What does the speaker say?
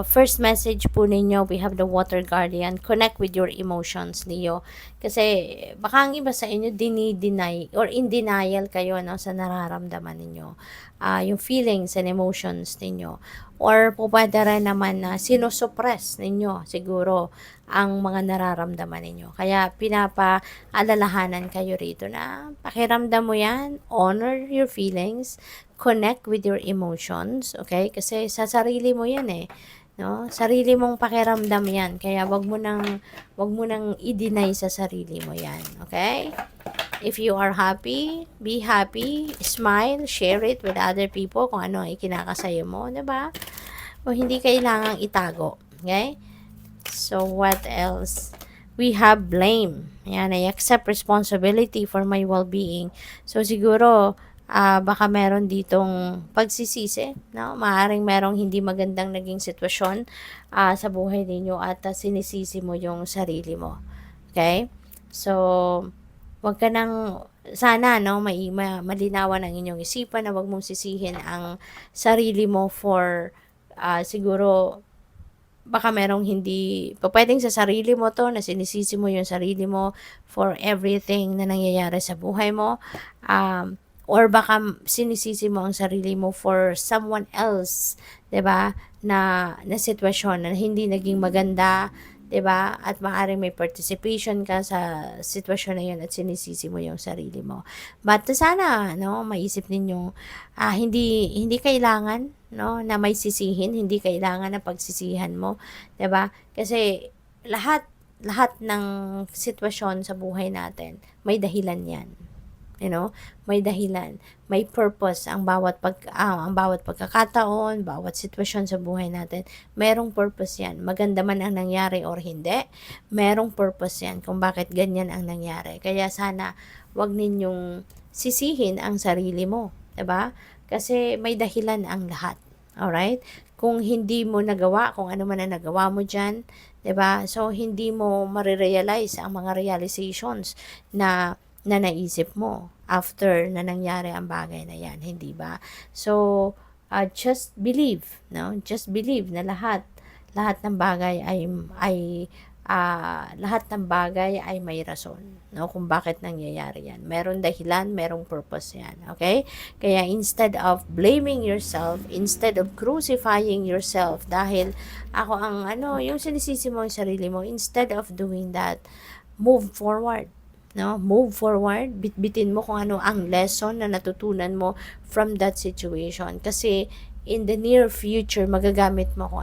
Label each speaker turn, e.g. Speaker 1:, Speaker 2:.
Speaker 1: first message po ninyo, we have the water guardian. Connect with your emotions, Leo. Kasi baka ang iba sa inyo deny or in denial kayo, no, sa nararamdaman ninyo. Yung feelings and emotions ninyo. Or po pwede rin naman na sinusuppress ninyo siguro ang mga nararamdaman ninyo. Kaya pinapaalalahanan kayo rito na pakiramdam mo yan, honor your feelings, connect with your emotions, okay? Kasi sa sarili mo yan eh. No? Sarili mong pakiramdam yan. Kaya wag mo nang i-deny sa sarili mo yan, okay? If you are happy, be happy, smile, share it with other people kung ano ay kinakasayo mo, 'di ba? O hindi kailangang itago, okay? So what else? We have blame. Yan, I accept responsibility for my well-being. So siguro baka meron ditong pagsisisi, no? Maaring merong hindi magandang naging sitwasyon sa buhay ninyo at sinisisi mo yung sarili mo. Okay? So wag ka nang sana no malinawan ang inyong isipan na wag mong sisihin ang sarili mo for siguro baka merong hindi pwedeng sa sarili mo to na sinisisi mo yung sarili mo for everything na nangyayari sa buhay mo, or baka sinisisi mo ang sarili mo for someone else, 'di ba, na sitwasyon na hindi naging maganda, 'di ba? At maaaring may participation ka sa sitwasyon na 'yon at sinisisi mo yung sarili mo. But sana no maisip ninyo hindi kailangan no na may sisihin, hindi kailangan na pagsisihan mo, 'di ba? Kasi lahat ng sitwasyon sa buhay natin may dahilan 'yan. You know, may dahilan, may purpose ang bawat pagkakataon, bawat sitwasyon sa buhay natin. Merong purpose 'yan. Maganda man ang nangyari or hindi, merong purpose 'yan kung bakit ganyan ang nangyari. Kaya sana 'wag ninyong sisihin ang sarili mo, 'di ba? Kasi may dahilan ang lahat. Alright? Kung hindi mo nagawa, kung ano man ang nagawa mo diyan, 'di ba? So hindi mo marirealize ang mga realizations na naisip mo after na nangyari ang bagay na yan, hindi ba? So, just believe, no? Just believe na lahat ng bagay ay may rason, no? Kung bakit nangyayari yan. Merong dahilan, merong purpose yan, okay? Kaya instead of blaming yourself, instead of crucifying yourself dahil ako ang yung sinisisi mo ang sarili mo, instead of doing that, move forward. No, move forward, bitbitin mo kung ano ang lesson na natutunan mo from that situation kasi in the near future magagamit mo kung